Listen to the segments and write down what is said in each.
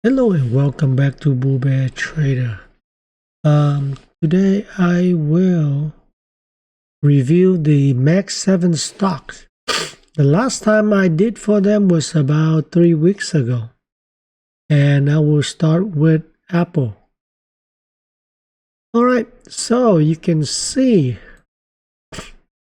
Hello and welcome back to Bull Bear Trader. Today I will review the MSFT stocks. The last time I did for them was about 3 weeks ago, and I will start with Apple. Alright, so you can see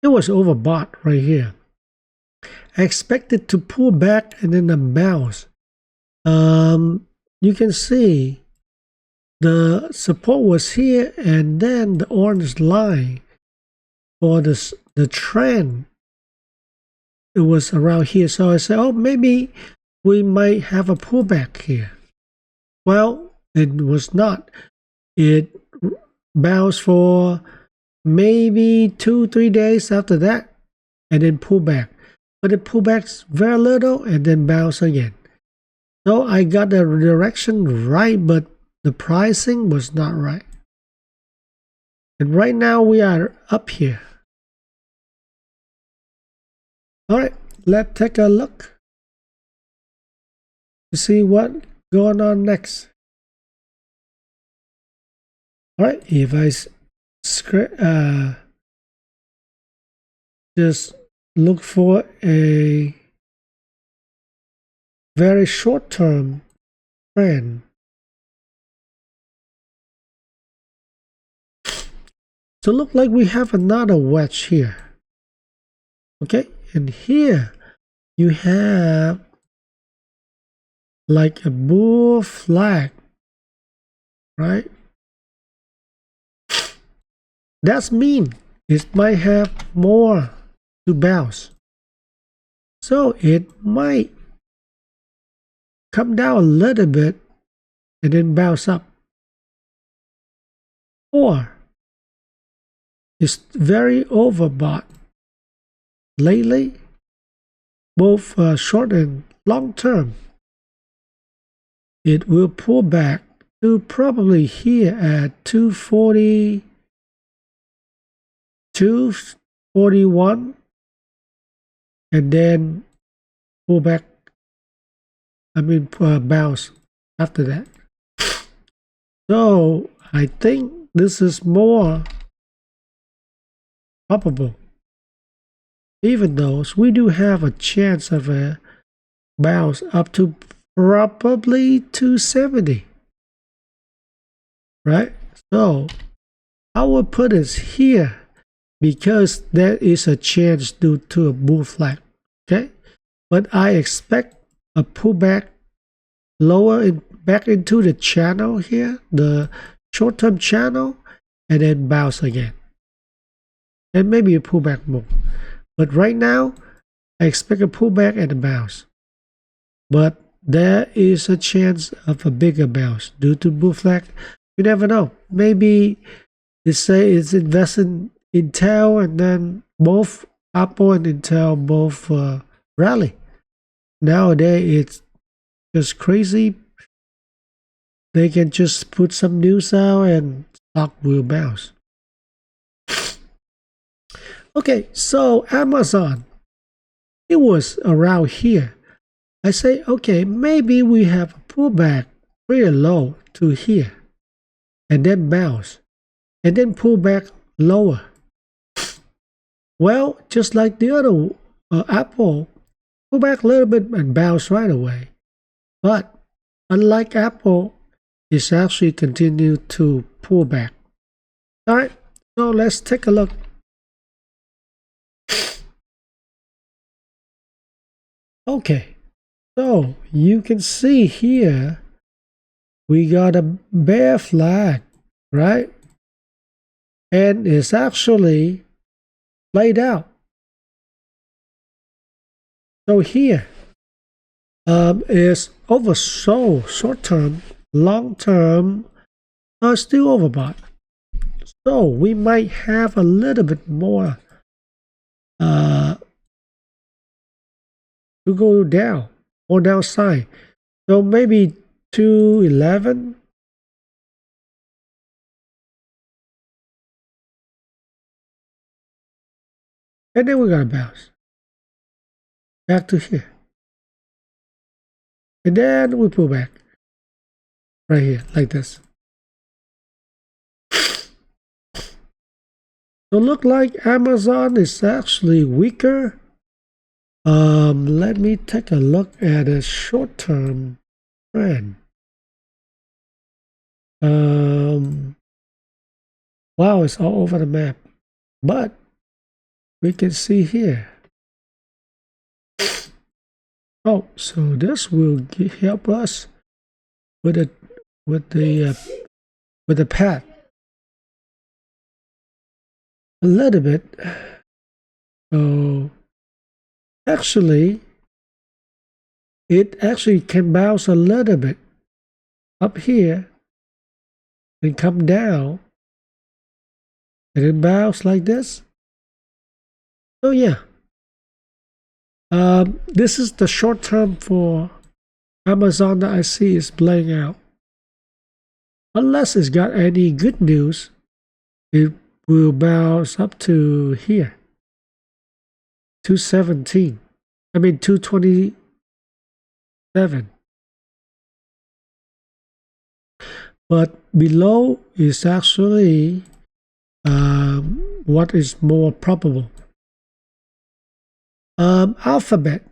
it was overbought right here. I expected to pull back and then a bounce. You can see the support was here, and then the orange line for the trend, it was around here. So I said, oh, maybe we might have a pullback here. Well, it was not. It bounced for maybe 2-3 days after that and then pulled back. But it pulled back very little and then bounced again. So I got the direction right, but the pricing was not right. And right now we are up here. Alright, let's take a look to see what's going on next. Alright, if I just look for a very short-term trend. So look like we have another wedge here. Okay, and here you have like a bull flag, right? That's mean it might have more to bounce. So it might come down a little bit and then bounce up. Or it's very overbought lately, both short and long term. It will pull back to probably here at 240, 241, and then pull back. Bounce after that. So I think this is more probable, even though we do have a chance of a bounce up to probably 270, right? So I will put it here because there is a chance due to a bull flag, okay? But I expect a pullback lower back into the channel here, the short-term channel, and then bounce again. And maybe a pullback more. But right now, I expect a pullback and a bounce. But there is a chance of a bigger bounce due to bull flag. You never know. Maybe they say it's investing in Intel, and then both Apple and Intel both rally. Nowadays, it's just crazy. They can just put some news out and stock will bounce. Okay, so Amazon, it was around here. I say, okay, maybe we have a pullback pretty low to here, and then bounce, and then pull back lower. Well, just like the other Apple, pull back a little bit and bounce right away. But unlike Apple, it's actually continued to pull back. All right, so let's take a look. Okay, so you can see here we got a bear flag, right? And it's actually played out. So here is oversold short term, long term are still overbought. So we might have a little bit more to go down or downside. So maybe 211. And then we're going to bounce back to here. And then we pull back. right here, like this. So look like Amazon is actually weaker. Let me take a look at a short-term trend. Wow, it's all over the map, but we can see here. Oh, so this will help us with the path a little bit. So actually, it actually can bounce a little bit up here and come down and then bounce like this. So yeah, this is the short term for Amazon that I see is playing out. Unless it's got any good news, it will bounce up to here, 217. I mean 227. But below is actually what is more probable. Alphabet.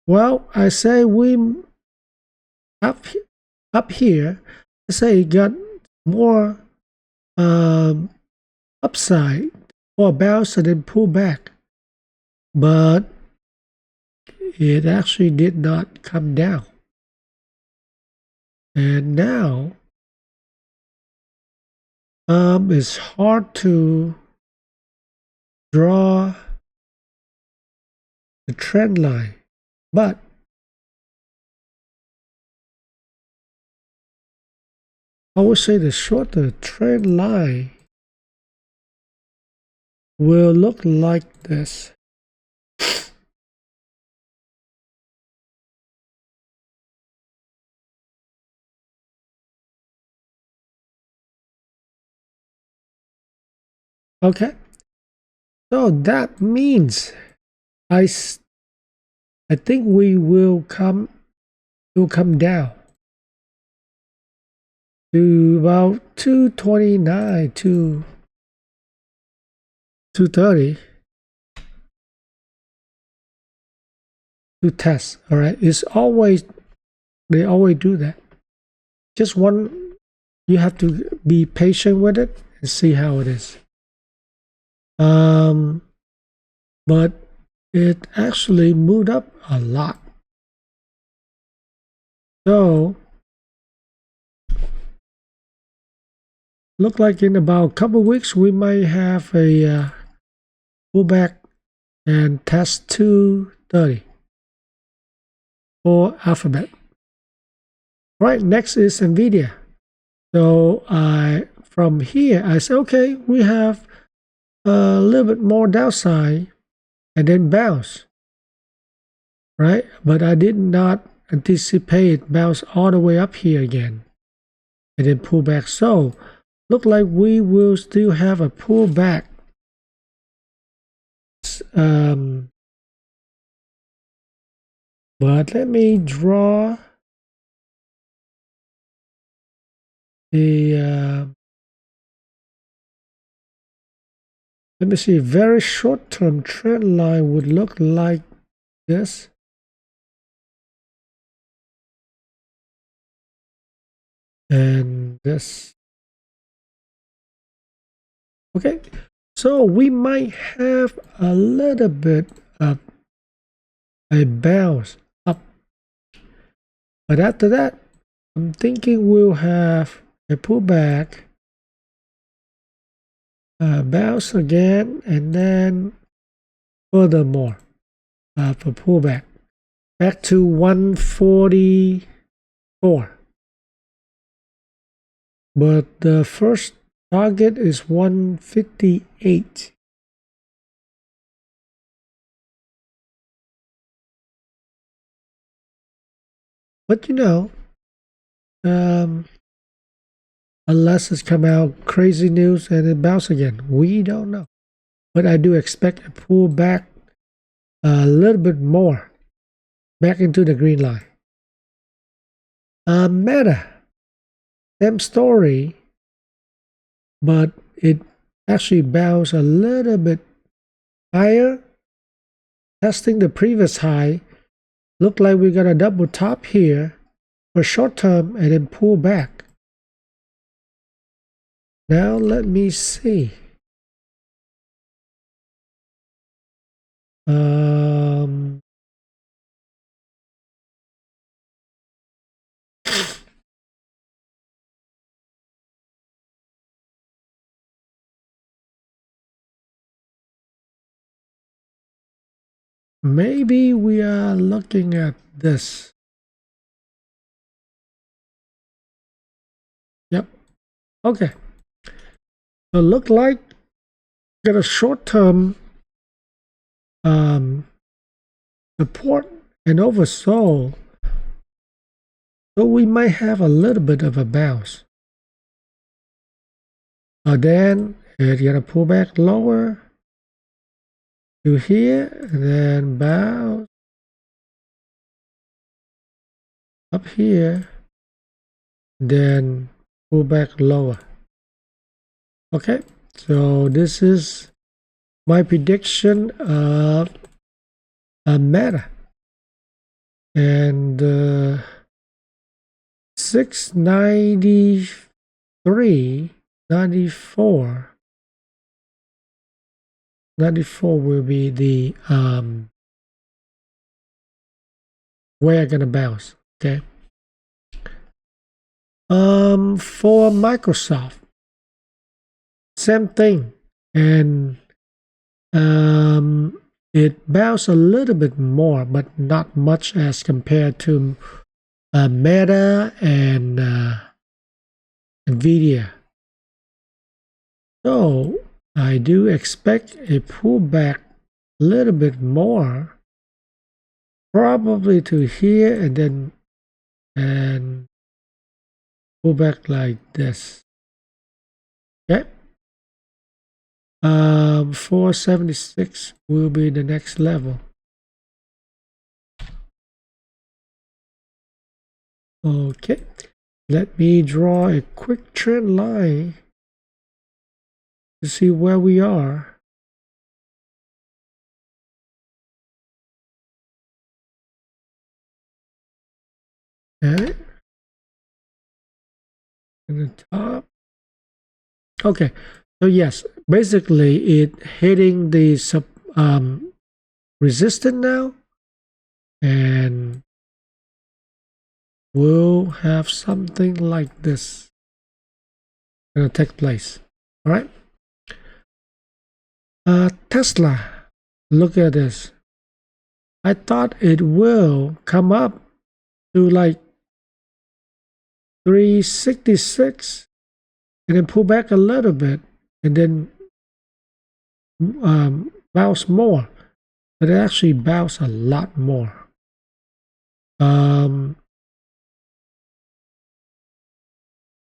Well, I say we up here. I say it got more upside or bounce and then pull back, but it actually did not come down. And now it's hard to draw the trend line, but I would say the shorter trend line will look like this. Okay, so that means I think we will come down to about 229 to 230 to test. All right, they always do that. Just one, you have to be patient with it and see how it is. But it actually moved up a lot. So look like in about a couple of weeks we might have a pullback and test 230 for Alphabet. Right, next is NVIDIA. So from here I say, okay, we have a little bit more downside and then bounce, right? But I did not anticipate bounce all the way up here again and then pull back. So look like we will still have a pullback. But let me draw the let me see, very short-term trend line would look like this. And this. Okay, so we might have a little bit of a bounce up. But after that, I'm thinking we'll have a pullback, bounce again, and then furthermore for pullback back to 144. But the first target is 158. But you know, unless it's come out crazy news and it bounce again, we don't know. But I do expect a pullback a little bit more back into the green line. Meta. Same story, but it actually bounced a little bit higher, testing the previous high. Look like we got a double top here for short term and then pull back. Now let me see. Maybe we are looking at this. Yep. Okay. So look like got a short-term support and oversold. So we might have a little bit of a bounce. Then it's gonna pull back lower to here, and then bounce up here, then pull back lower. Okay, so this is my prediction of a Meta, and 693, 94 will be the where gonna bounce. Okay. For Microsoft, same thing, and it bounced a little bit more, but not much as compared to Meta and NVIDIA. So I do expect a pullback a little bit more, probably to here, and then pull back like this. Okay. 476 will be the next level. Okay, let me draw a quick trend line to see where we are. Okay, in the top. Okay, so yes, basically it hitting the resistance now, and we'll have something like this gonna take place. All right. Tesla, look at this. I thought it will come up to like 366 and then pull back a little bit and then bounce more, but it actually bounced a lot more.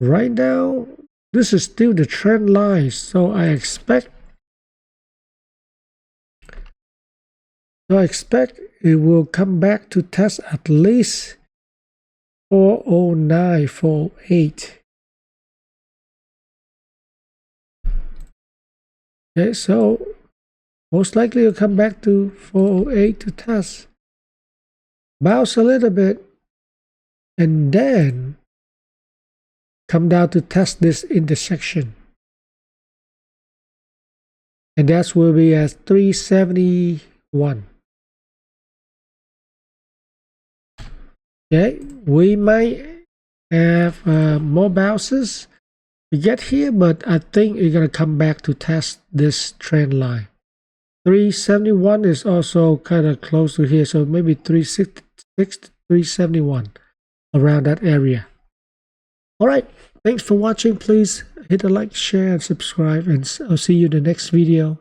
Right now, this is still the trend line, so I expect it will come back to test at least 409, 408. Okay, so most likely it'll come back to 408 to test, bounce a little bit, and then come down to test this intersection. And that will be at 371. Okay, we might have more bounces to get here, but I think it's going to come back to test this trend line. 371 is also kind of close to here, so maybe 366 to 371, around that area. All right, thanks for watching. Please hit the like, share, and subscribe, and I'll see you in the next video.